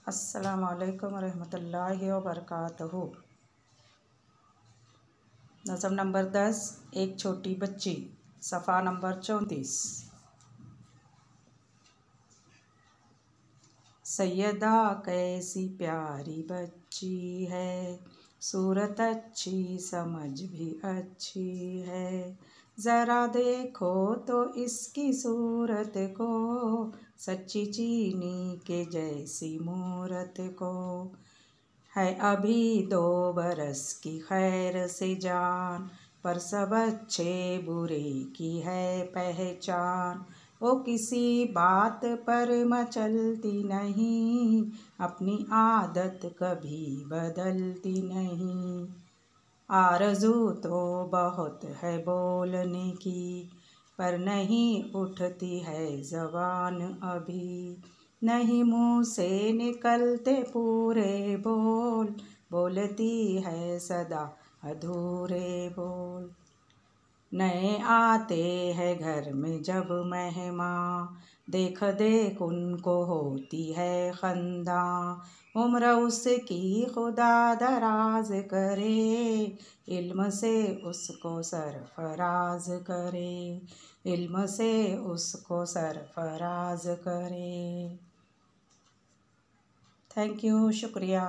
अस्सलामु अलैकुम रहमतुल्लाहि व बरकातहू। नज़म नंबर 10, एक छोटी बच्ची, सफ़ा नंबर 34। सैयदा कैसी प्यारी बच्ची है, सूरत अच्छी समझ भी अच्छी है, ज़रा देखो तो इसकी सूरत को, सच्ची चीनी के जैसी मूरत को। है अभी 2 बरस की खैर से जान, पर सब अच्छे बुरे की है पहचान। वो किसी बात पर मचलती नहीं, अपनी आदत कभी बदलती नहीं। आरज़ू तो बहुत है बोलने की, पर नहीं उठती है ज़बान अभी। नहीं मुँह से निकलते पूरे बोल, बोलती है सदा अधूरे बोल। नए आते हैं घर में जब मेहमान, देख देख उनको होती है खंदा। उम्र उसकी खुदा दराज करे, इल्म से उसको सरफराज करे, इल्म से उसको सरफराज करे। थैंक यू, शुक्रिया।